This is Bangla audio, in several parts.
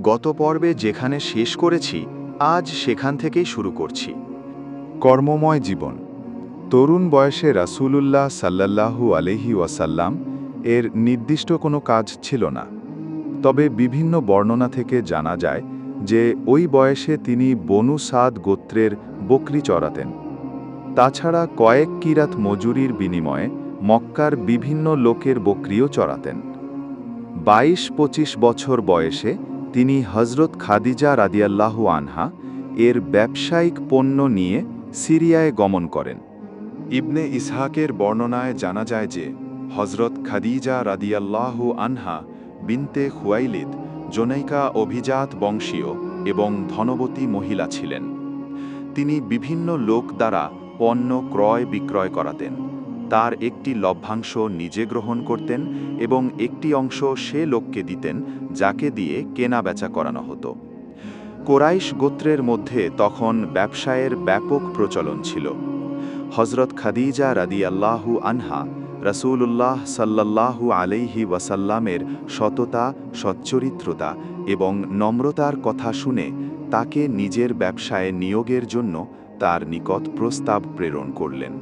গত পর্বে যেখানে শেষ করেছি আজ সেখান থেকেই শুরু করছি। কর্মময় জীবন। তরুণ বয়সে রাসূলুল্লাহ সাল্লাল্লাহু আলাইহি ওয়াসাল্লাম এর নির্দিষ্ট কোনো কাজ ছিল না। তবে বিভিন্ন বর্ণনা থেকে জানা যায় যে ওই বয়সে তিনি বনু সাদ গোত্রের বকরি চরাতেন। তাছাড়া কয়েক কিরাত মজুরির বিনিময়ে মক্কার বিভিন্ন লোকের বকরিও চরাতেন। ২২-২৫ বছর বয়সে তিনি হযরত খাদিজা রাদিয়াল্লাহু আনহা এর ব্যবসায়িক পণ্য নিয়ে সিরিয়ায় গমন করেন। ইবনে ইসহাকের বর্ণনায় জানা যায় যে হযরত খাদিজা রাদিয়াল্লাহু আনহা বিনতে খুয়াইলিদ জনৈকা অভিজাত বংশীয় এবং ধনবতী মহিলা ছিলেন। তিনি বিভিন্ন লোক দ্বারা পণ্য ক্রয় বিক্রয় করাতেন। তার একটি লভ্যাংশ নিজে গ্রহণ করতেন এবং একটি অংশ সে লোককে দিতেন যাকে দিয়ে কেনাবেচা করানো হতো। কোরাইশ গোত্রের মধ্যে তখন ব্যবসায়ের ব্যাপক প্রচলন ছিল। হযরত খাদিজা রাদিয়াল্লাহু আনহা রাসূলুল্লাহ সাল্লাল্লাহু আলাইহি ওয়াসাল্লামের সততা, সচ্চরিত্রতা এবং নম্রতার কথা শুনে তাকে নিজের ব্যবসায় নিয়োগের জন্য তার নিকট প্রস্তাব প্রেরণ করলেন।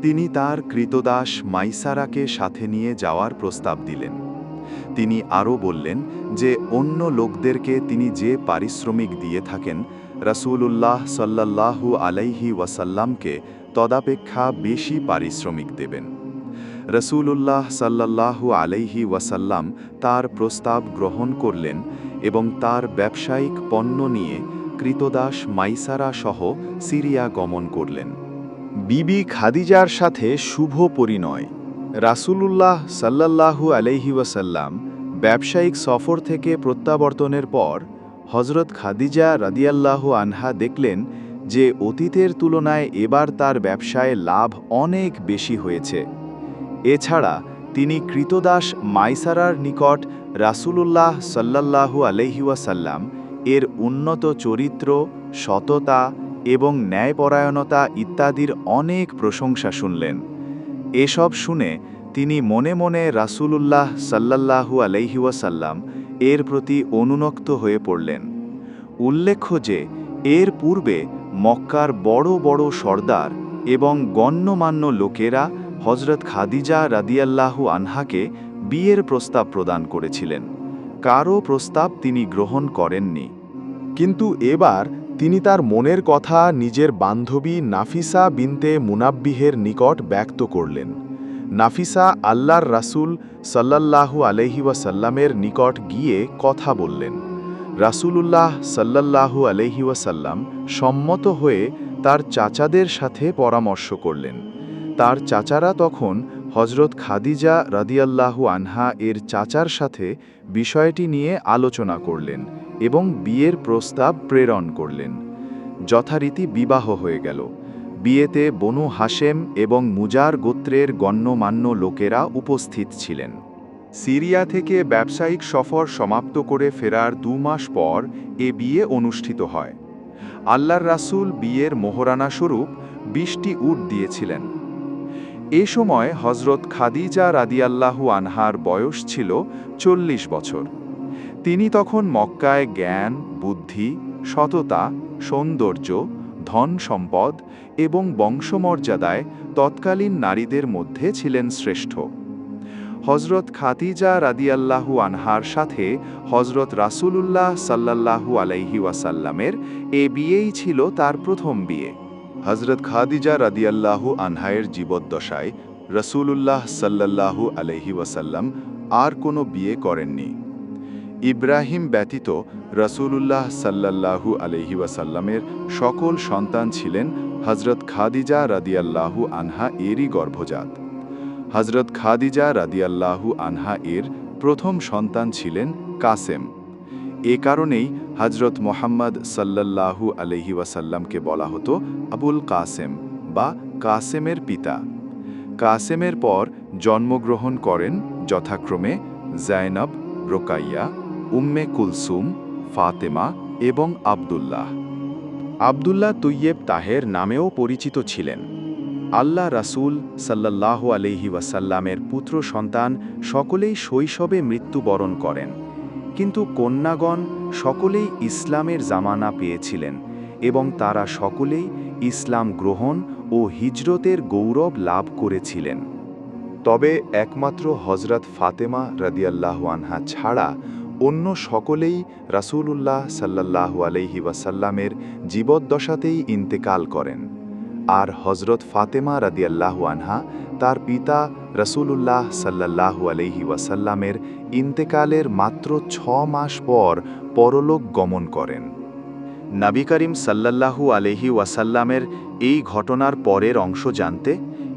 তিনি তার কৃতদাস মাইসারাকে সাথে নিয়ে যাওয়ার প্রস্তাব দিলেন। তিনি আরও বললেন যে অন্য লোকদেরকে তিনি যে পারিশ্রমিক দিয়ে থাকেন রাসূলুল্লাহ সাল্লাল্লাহু আলাইহি ওয়াসাল্লামকে তদাপেক্ষা বেশি পারিশ্রমিক দেবেন। রাসূলুল্লাহ সাল্লাল্লাহু আলাইহি ওয়াসাল্লাম তার প্রস্তাব গ্রহণ করলেন এবং তার ব্যবসায়িক পণ্য নিয়ে কৃতদাস মাইসারা সহ সিরিয়া গমন করলেন। বিবি খাদিজার সাথে শুভ পরিণয়। রাসূলুল্লাহ সাল্লাল্লাহু আলাইহি ওয়াসাল্লাম ব্যবসায়িক সফর থেকে প্রত্যাবর্তনের পর হযরত খাদিজা রাদিয়াল্লাহু আনহা দেখলেন যে অতীতের তুলনায় এবার তার ব্যবসায় লাভ অনেক বেশি হয়েছে। এছাড়া তিনি কৃতদাস মাইসারার নিকট রাসূলুল্লাহ সাল্লাল্লাহু আলাইহি ওয়াসাল্লাম এর উন্নত চরিত্র, সততা এবং ন্যায়পরায়ণতা ইত্যাদির অনেক প্রশংসা শুনলেন। এসব শুনে তিনি মনে মনে রাসূলুল্লাহ সাল্লাল্লাহু আলাইহি ওয়াসাল্লাম এর প্রতি অনুরক্ত হয়ে পড়লেন। উল্লেখ্য যে এর পূর্বে মক্কার বড় বড় সর্দার এবং গণ্যমান্য লোকেরা হযরত খাদিজা রাদিয়াল্লাহু আনহাকে বিয়ের প্রস্তাব প্রদান করেছিলেন। কারও প্রস্তাব তিনি গ্রহণ করেননি। কিন্তু এবার তিনি তার মনের কথা নিজের বান্ধবী নাফিসা বিনতে মুনাব্বিহের নিকট ব্যক্ত করলেন। নাফিসা আল্লাহর রাসূল সাল্লাল্লাহু আলাইহি ওয়াসাল্লামের নিকট গিয়ে কথা বললেন। রাসূলুল্লাহ সাল্লাল্লাহু আলাইহি ওয়াসাল্লাম সম্মত হয়ে তার চাচাদের সাথে পরামর্শ করলেন। তার চাচারা তখন হযরত খাদিজা রাদিয়াল্লাহু আনহা এর চাচার সাথে বিষয়টি নিয়ে আলোচনা করলেন এবং বিয়ের প্রস্তাব প্রেরণ করলেন। যথারীতি বিবাহ হয়ে গেল। বিয়েতে বনু হাশেম এবং মুজার গোত্রের গণ্যমান্য লোকেরা উপস্থিত ছিলেন। সিরিয়া থেকে ব্যবসায়িক সফর সমাপ্ত করে ফেরার ২ মাস পর এ বিয়ে অনুষ্ঠিত হয়। আল্লাহর রাসূল বিয়ের মোহরানা স্বরূপ ২০টি উট দিয়েছিলেন। এ সময় হযরত খাদিজা রাদিয়াল্লাহু আনহার বয়স ছিল ৪০ বছর। তিনি তখন মক্কায় জ্ঞান, বুদ্ধি, সততা, সৌন্দর্য, ধন সম্পদ এবং বংশমর্যাদায় তৎকালীন নারীদের মধ্যে ছিলেন শ্রেষ্ঠ। হযরত খাদিজা রাদিয়াল্লাহু আনহার সাথে হযরত রাসূলুল্লাহ সাল্লাল্লাহু আলাইহি ওয়াসাল্লামের এ বিয়েই ছিল তার প্রথম বিয়ে। হযরত খাদিজা রাদিয়াল্লাহু আনহায়ের জীবদ্দশায় রাসূলুল্লাহ সাল্লাল্লাহু আলাইহি ওয়াসাল্লাম আর কোনো বিয়ে করেননি। ইব্রাহিম ব্যতীত রাসূলুল্লাহ সাল্লাল্লাহু আলাইহি ওয়াসাল্লামের সকল সন্তান ছিলেন হযরত খাদিজা রাদিয়াল্লাহু আনহা এরই গর্ভজাত। হযরত খাদিজা রাদিয়াল্লাহু আনহা এর প্রথম সন্তান ছিলেন কাসেম। এ কারণেই হযরত মুহাম্মদ সাল্লাল্লাহু আলাইহি ওয়াসাল্লামকে বলা হতো আবুল কাসেম বা কাসেমের পিতা। কাসেমের পর জন্মগ্রহণ করেন যথাক্রমে জায়নব, রোকাইয়া, উম্মে কুলসুম, ফাতেমা এবং আব্দুল্লাহ। আব্দুল্লাহ তুইয়েব তাহের নামেও পরিচিত ছিলেন। আল্লাহ রাসূল সাল্লাল্লাহু আলাইহি ওয়াসাল্লামের পুত্র সন্তান সকলেই শৈশবে মৃত্যুবরণ করেন। কিন্তু কন্যাগণ সকলেই ইসলামের জামানা পেয়েছিলেন এবং তারা সকলেই ইসলাম গ্রহণ ও হিজরতের গৌরব লাভ করেছিলেন। তবে একমাত্র হজরত ফাতেমা রাদিয়াল্লাহু আনহা ছাড়া অন্য সকলেই রাসূলুল্লাহ সাল্লাল্লাহু আলাইহি ওয়াসাল্লামের জীবদ্দশাতেই ইন্তেকাল করেন। আর হজরত ফাতেমা রাদিয়াল্লাহু আনহা তার পিতা রাসূলুল্লাহ সাল্লাল্লাহু আলাইহি ওয়াসাল্লামের ইন্তেকালের মাত্র 6 মাস পর পরলোক গমন করেন। নবী করিম সাল্লাল্লাহু আলাইহি ওয়াসাল্লামের এই ঘটনার পরের অংশ জানতে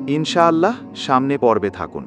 ইনশাআল্লাহ সামনে পর্বে থাকুন।